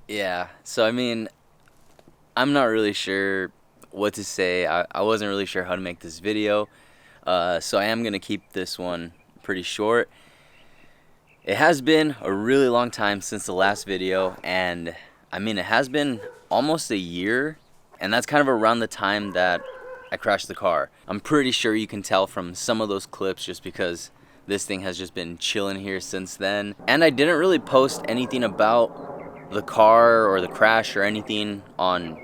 Yeah, so I mean, I'm not really sure what to say. I wasn't really sure how to make this video, so I am gonna keep this one pretty short. It has been a really long time since the last video, and I mean, it has been almost a year, and that's kind of around the time that I crashed the car. I'm pretty sure you can tell from some of those clips just because this thing has just been chilling here since then. And I didn't really post anything about the car or the crash or anything on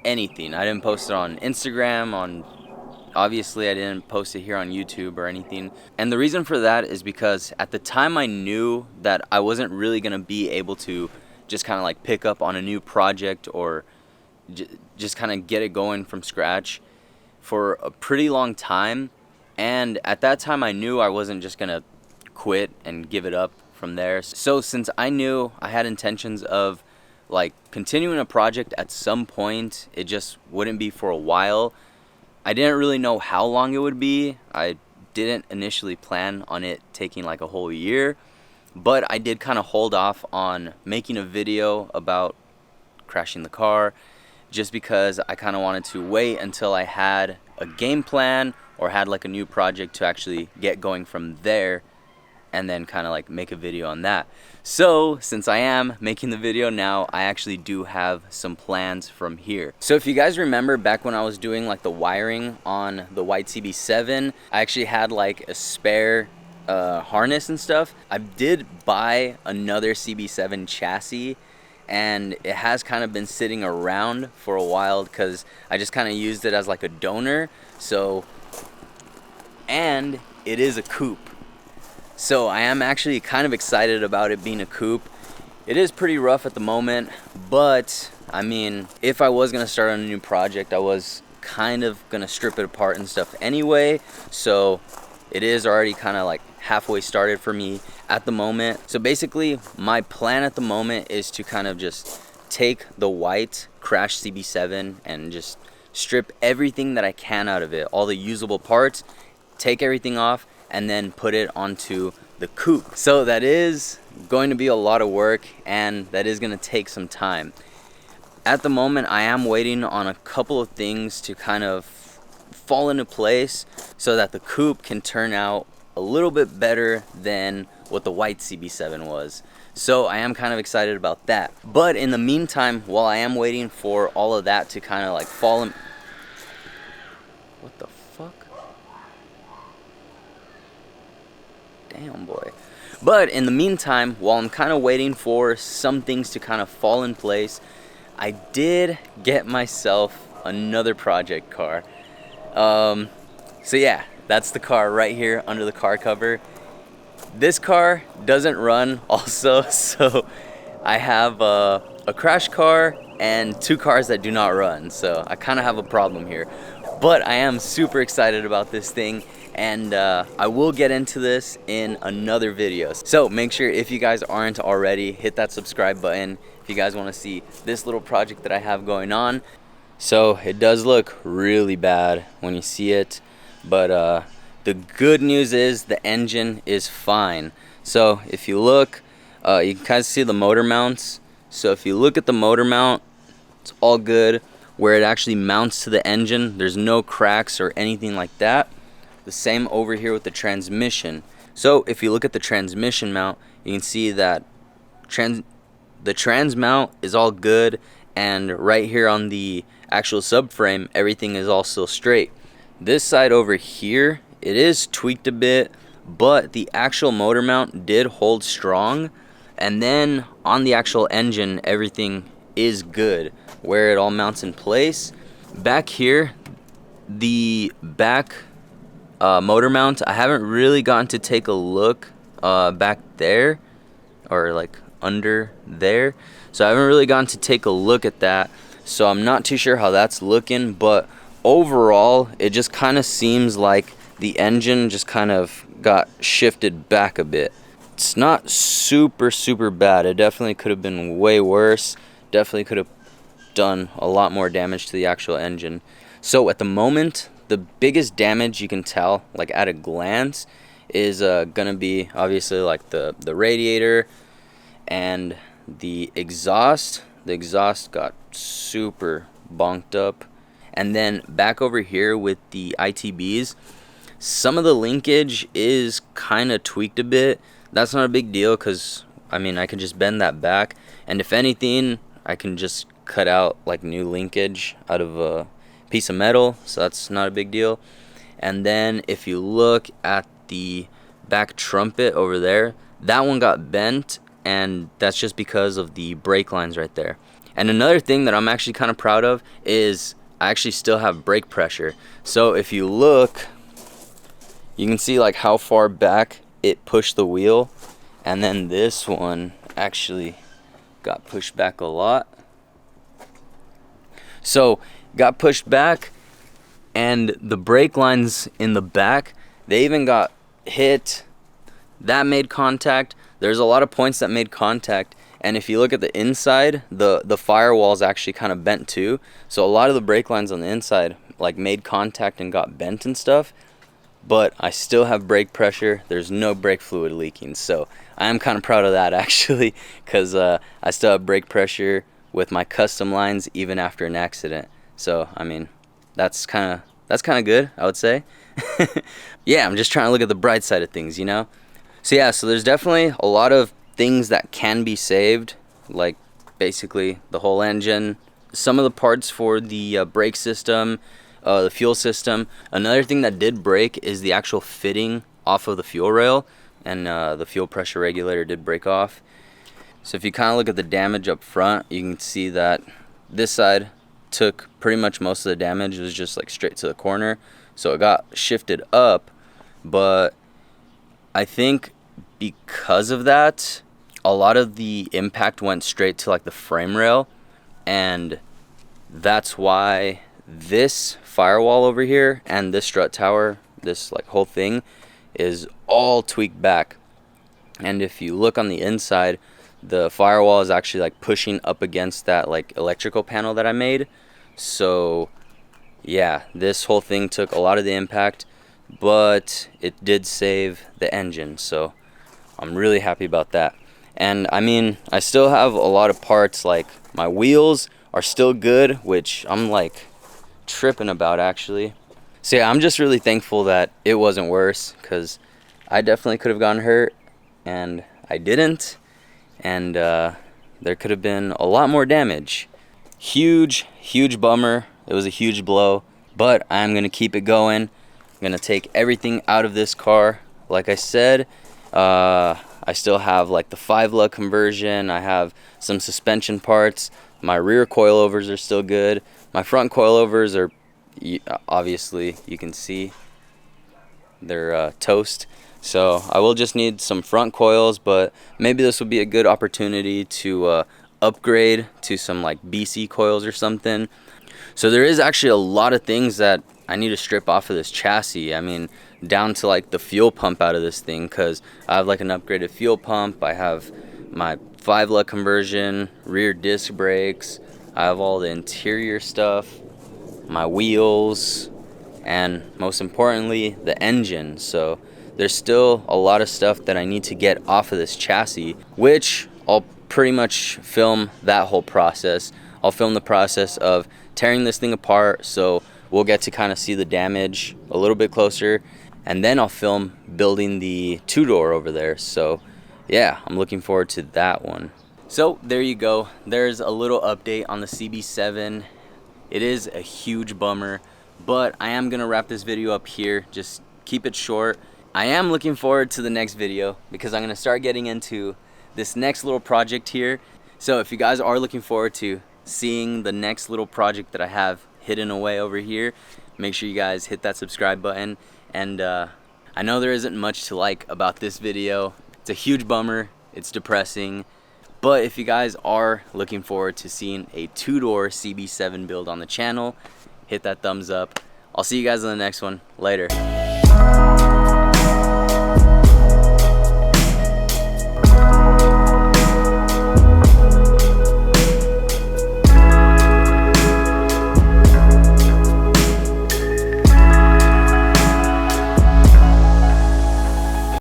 anything. I didn't post it on Instagram, obviously I didn't post it here on YouTube or anything. And the reason for that is because at the time I knew that I wasn't really going to be able to just kind of like pick up on a new project or just kind of get it going from scratch for a pretty long time. And at that time I knew I wasn't just going to quit and give it up from there. So since I knew I had intentions of like continuing a project at some point, it just wouldn't be for a while. I didn't really know how long it would be. I didn't initially plan on it taking like a whole year, but I did kind of hold off on making a video about crashing the car just because I kind of wanted to wait until I had a game plan or had like a new project to actually get going from there, and then kind of like make a video on that. So since I am making the video now, I actually do have some plans from here. So if you guys remember back when I was doing like the wiring on the white CB7, I actually had like a spare harness and stuff. I did buy another CB7 chassis, and it has kind of been sitting around for a while because I just kind of used it as like a donor. So, and it is a coupe. So I am actually kind of excited about it being a coupe. It is pretty rough at the moment, but I mean, if I was gonna start on a new project, I was kind of gonna strip it apart and stuff anyway. So it is already kind of like halfway started for me at the moment. So basically my plan at the moment is to kind of just take the white crash CB7 and just strip everything that I can out of it, all the usable parts, take everything off, and then put it onto the coupe. So that is going to be a lot of work, and that is going to take some time. At the moment I am waiting on a couple of things to kind of fall into place so that the coupe can turn out a little bit better than what the white CB7 was. So I am kind of excited about that. But in the meantime, while I am waiting for all of that to kind of like fall in... What the fuck? Damn, boy. But in the meantime, while I'm kind of waiting for some things to kind of fall in place, I did get myself another project car. So yeah, that's the car right here under the car cover. This car doesn't run also, so I have a crash car and two cars that do not run, so I kind of have a problem here. But I am super excited about this thing, and I will get into this in another video. So make sure, if you guys aren't already, hit that subscribe button if you guys want to see this little project that I have going on. So it does look really bad when you see it, but the good news is the engine is fine. So if you look, you can kind of see the motor mounts. So if you look at the motor mount, it's all good. Where it actually mounts to the engine, there's no cracks or anything like that. The same over here with the transmission. So if you look at the transmission mount, you can see that the trans mount is all good, and right here on the actual subframe, everything is all still straight. This side over here, it is tweaked a bit, but the actual motor mount did hold strong. And then on the actual engine, everything is good where it all mounts in place. Back here, the back motor mount, I haven't really gotten to take a look back there, or like under there, so I haven't really gotten to take a look at that, so I'm not too sure how that's looking. But overall, it just kind of seems like the engine just kind of got shifted back a bit. It's not super bad. It definitely could have been way worse. Definitely could have done a lot more damage to the actual engine. So at the moment, the biggest damage you can tell, like at a glance, is gonna be obviously like the radiator and the exhaust. the exhaust got super bonked up. And then back over here with the ITBs, some of the linkage is kind of tweaked a bit. That's not a big deal because, I mean, I can just bend that back. And if anything, I can just cut out like new linkage out of a piece of metal. So that's not a big deal. And then if you look at the back trumpet over there, that one got bent. And that's just because of the brake lines right there. And another thing that I'm actually kind of proud of is I actually still have brake pressure. So if you look, you can see like how far back it pushed the wheel, and then this one actually got pushed back a lot. So got pushed back, and the brake lines in the back, they even got hit. That made contact. There's a lot of points that made contact. And if you look at the inside, the firewall is actually kind of bent too. So a lot of the brake lines on the inside like made contact and got bent and stuff. But I still have brake pressure. There's no brake fluid leaking. So I am kind of proud of that actually, because I still have brake pressure with my custom lines even after an accident. So I mean, that's kind of good, I would say. Yeah, I'm just trying to look at the bright side of things, you know. So yeah, so there's definitely a lot of things that can be saved, like basically the whole engine, some of the parts for the brake system, the fuel system. Another thing that did break is the actual fitting off of the fuel rail, and the fuel pressure regulator did break off. So if you kind of look at the damage up front, you can see that this side took pretty much most of the damage. It was just like straight to the corner, so it got shifted up. But I think because of that, a lot of the impact went straight to like the frame rail, and that's why this firewall over here and this strut tower, this like whole thing, is all tweaked back. And if you look on the inside, the firewall is actually like pushing up against that like electrical panel that I made. So yeah, this whole thing took a lot of the impact, but it did save the engine, so I'm really happy about that. And I mean, I still have a lot of parts, like my wheels are still good, which I'm like tripping about actually. So yeah, I'm just really thankful that it wasn't worse, because I definitely could have gotten hurt and I didn't, and there could have been a lot more damage. Huge bummer. It was a huge blow, but I'm gonna keep it going. I'm gonna take everything out of this car. Like I said, I still have like the 5-lug conversion. I have some suspension parts. My rear coilovers are still good. My front coilovers are, obviously you can see they're toast. So I will just need some front coils, but maybe this will be a good opportunity to upgrade to some like BC coils or something. So there is actually a lot of things that I need to strip off of this chassis. I mean, down to like the fuel pump out of this thing, because I have like an upgraded fuel pump. I have my 5-lug conversion, rear disc brakes. I have all the interior stuff, my wheels, and most importantly, the engine. So there's still a lot of stuff that I need to get off of this chassis, which I'll pretty much film that whole process. I'll film the process of tearing this thing apart, so we'll get to kind of see the damage a little bit closer, and then I'll film building the 2-door over there. So yeah, I'm looking forward to that one. So there you go. There's a little update on the CB7. It is a huge bummer, but I am gonna wrap this video up here. Just keep it short. I am looking forward to the next video, because I'm gonna start getting into this next little project here. So if you guys are looking forward to seeing the next little project that I have hidden away over here, make sure you guys hit that subscribe button. And I know there isn't much to like about this video. It's a huge bummer, it's depressing, but if you guys are looking forward to seeing a 2-door CB7 build on the channel, hit that thumbs up. I'll see you guys in the next one. Later.